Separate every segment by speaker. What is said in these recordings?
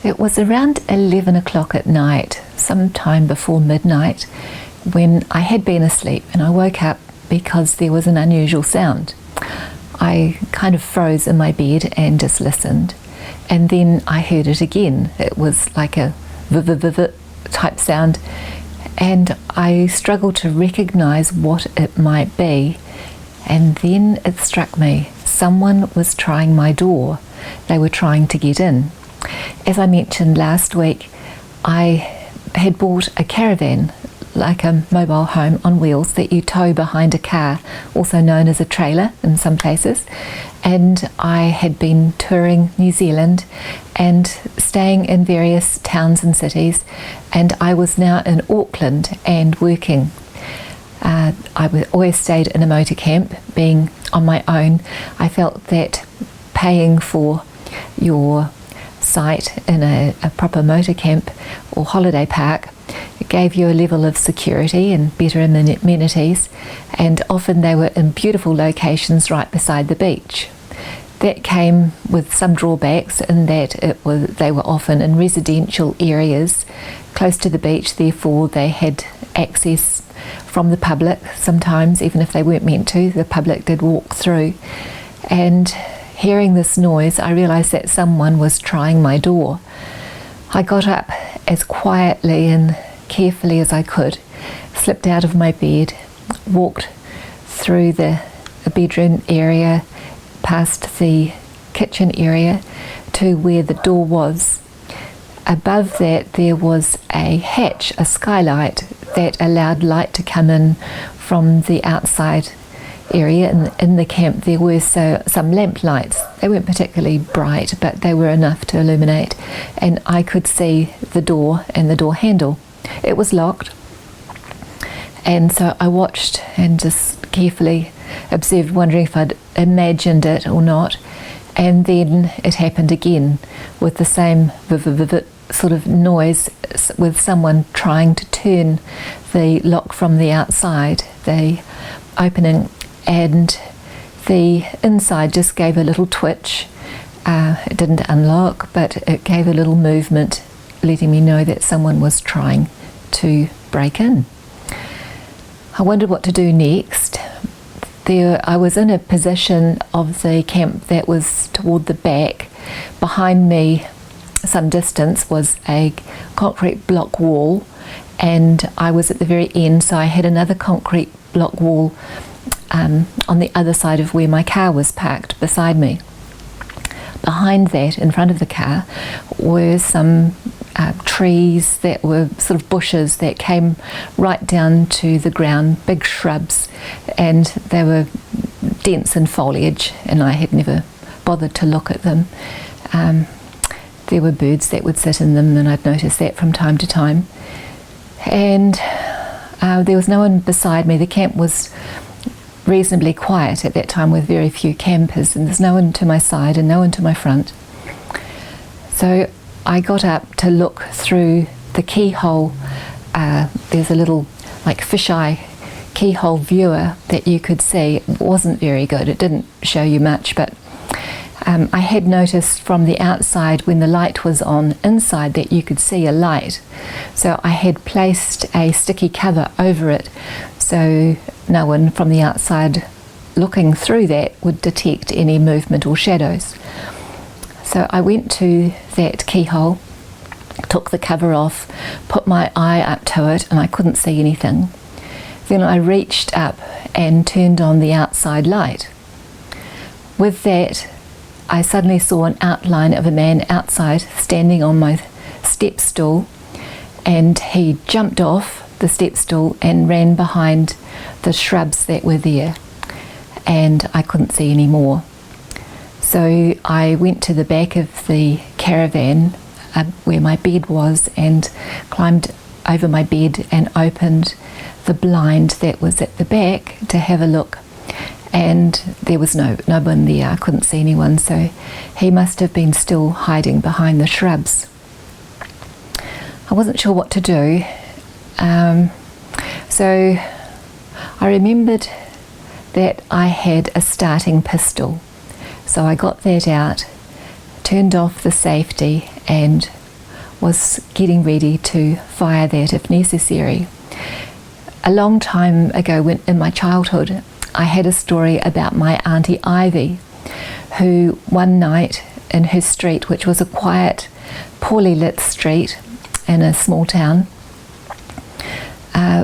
Speaker 1: It was around 11 o'clock at night, sometime before midnight, when I had been asleep and I woke up because there was an unusual sound. I kind of froze in my bed and just listened, and then I heard it again. It was like a viv type sound, and I struggled to recognize what it might be, and then it struck me. Someone was trying my door. They were trying to get in. As I mentioned last week, I had bought a caravan, like a mobile home on wheels that you tow behind a car, also known as a trailer in some places. And I had been touring New Zealand and staying in various towns and cities, and I was now in Auckland and working. I always stayed in a motor camp. Being on my own, I felt that paying for your site in a proper motor camp or holiday park gave you a level of security and better amenities, and often they were in beautiful locations right beside the beach. That came with some drawbacks in that they were often in residential areas close to the beach, therefore they had access from the public. Sometimes, even if they weren't meant to, the public did walk through. And hearing this noise, I realised that someone was trying my door. I got up as quietly and carefully as I could, slipped out of my bed, walked through the bedroom area, past the kitchen area to where the door was. Above that there was a hatch, a skylight, that allowed light to come in from the outside area. In the camp there were some lamp lights. They weren't particularly bright, but they were enough to illuminate, and I could see the door and the door handle. It was locked, and so I watched and just carefully observed, wondering if I'd imagined it or not. And then it happened again with the same vivid sort of noise, with someone trying to turn the lock from the outside, the opening, and the inside just gave a little twitch. It didn't unlock, but it gave a little movement, letting me know that someone was trying to break in. I wondered what to do next. I was in a position of the camp that was toward the back. Behind me, some distance, was a concrete block wall, and I was at the very end, so I had another concrete block wall on the other side of where my car was parked beside me. Behind that, in front of the car, were some trees that were sort of bushes that came right down to the ground, big shrubs, and they were dense in foliage, and I had never bothered to look at them. There were birds that would sit in them, and I'd noticed that from time to time. And there was no one beside me. The camp was reasonably quiet at that time, with very few campers, and there's no one to my side and no one to my front. So I got up to look through the keyhole. There's a little like fisheye keyhole viewer that you could see. It wasn't very good, it didn't show you much, but I had noticed from the outside, when the light was on inside, that you could see a light. So I had placed a sticky cover over it, so no one from the outside looking through that would detect any movement or shadows. So I went to that keyhole, took the cover off, put my eye up to it, and I couldn't see anything. Then I reached up and turned on the outside light. With that, I suddenly saw an outline of a man outside, standing on my step stool, and he jumped off the step stool and ran behind the shrubs that were there, and I couldn't see any more. So I went to the back of the caravan where my bed was, and climbed over my bed and opened the blind that was at the back to have a look, and there was no one there. I couldn't see anyone, so he must have been still hiding behind the shrubs. I wasn't sure what to do, so I remembered that I had a starting pistol. So I got that out, turned off the safety, and was getting ready to fire that if necessary. A long time ago, in my childhood, I had a story about my Auntie Ivy, who one night in her street, which was a quiet, poorly lit street in a small town,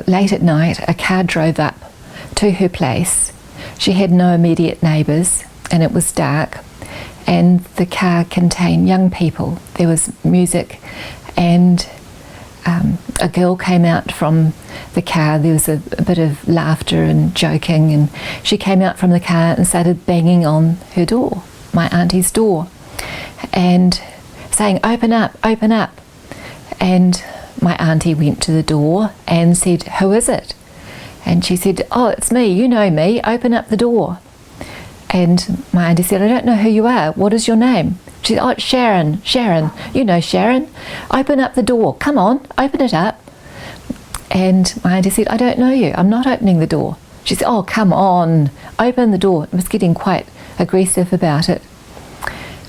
Speaker 1: late at night a car drove up to her place. She had no immediate neighbours and it was dark, and the car contained young people. There was music, and a girl came out from the car. There was a bit of laughter and joking, and she came out from the car and started banging on her door, my auntie's door, and saying, "Open up, open up." And my auntie went to the door and said, "Who is it?" And she said, "Oh, it's me, you know me, open up the door." And my auntie said, "I don't know who you are, what is your name?" She said, "Oh, it's Sharon, Sharon, you know Sharon, open up the door, come on, open it up." And my auntie said, "I don't know you, I'm not opening the door." She said, "Oh, come on, open the door." It was getting quite aggressive about it.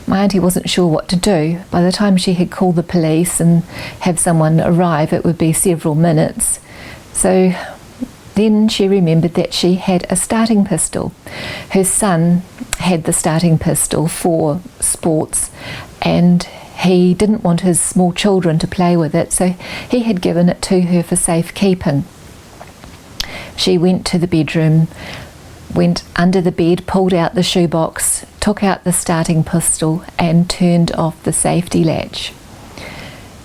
Speaker 1: My auntie wasn't sure what to do. By the time she had called the police and have someone arrive, it would be several minutes. So then she remembered that she had a starting pistol. Her son had the starting pistol for sports, and he didn't want his small children to play with it, so he had given it to her for safekeeping. She went to the bedroom, went under the bed, pulled out the shoebox, took out the starting pistol and turned off the safety latch.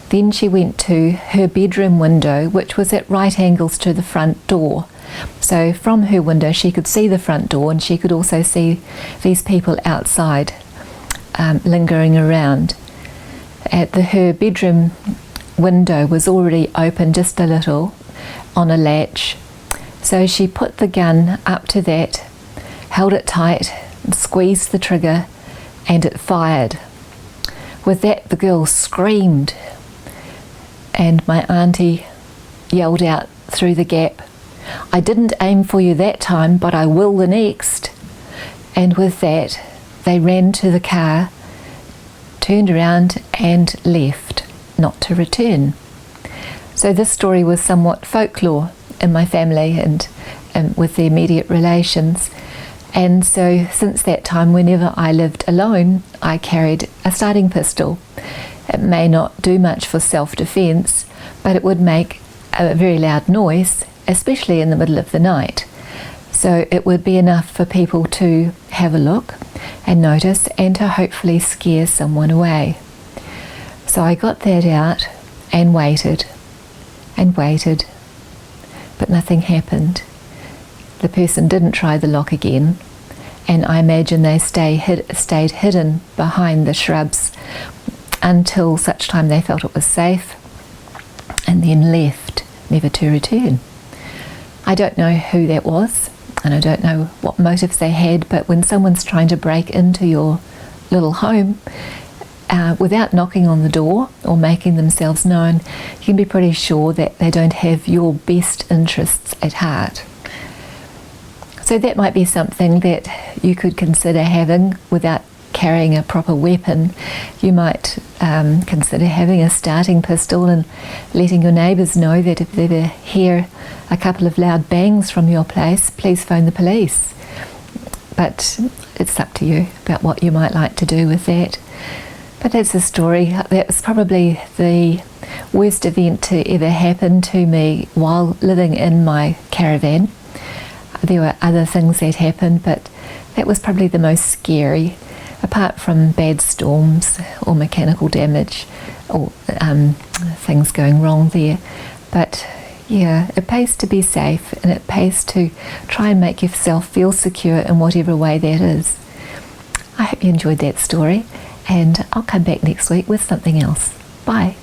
Speaker 1: Then she went to her bedroom window, which was at right angles to the front door. So from her window she could see the front door, and she could also see these people outside lingering around. Her bedroom window was already open just a little on a latch. So she put the gun up to that, held it tight, squeezed the trigger, and it fired. With that, the girl screamed, and my auntie yelled out through the gap, "I didn't aim for you that time, but I will the next." And with that, they ran to the car, turned around and left, not to return. So this story was somewhat folklore in my family and with the immediate relations. And so since that time, whenever I lived alone, I carried a starting pistol. It may not do much for self-defense, but it would make a very loud noise, especially in the middle of the night. So it would be enough for people to have a look and notice, and to hopefully scare someone away. So I got that out and waited, but nothing happened. The person didn't try the lock again, and I imagine they stayed hidden behind the shrubs until such time they felt it was safe, and then left, never to return. I don't know who that was, and I don't know what motives they had, but when someone's trying to break into your little home without knocking on the door or making themselves known, you can be pretty sure that they don't have your best interests at heart. So that might be something that you could consider having without carrying a proper weapon. You might consider having a starting pistol and letting your neighbours know that if they ever hear a couple of loud bangs from your place, please phone the police. But it's up to you about what you might like to do with that. But that's a story. That was probably the worst event to ever happen to me while living in my caravan. There were other things that happened, but that was probably the most scary, apart from bad storms or mechanical damage or things going wrong there. But yeah, it pays to be safe, and it pays to try and make yourself feel secure in whatever way that is. I hope you enjoyed that story, and I'll come back next week with something else. Bye.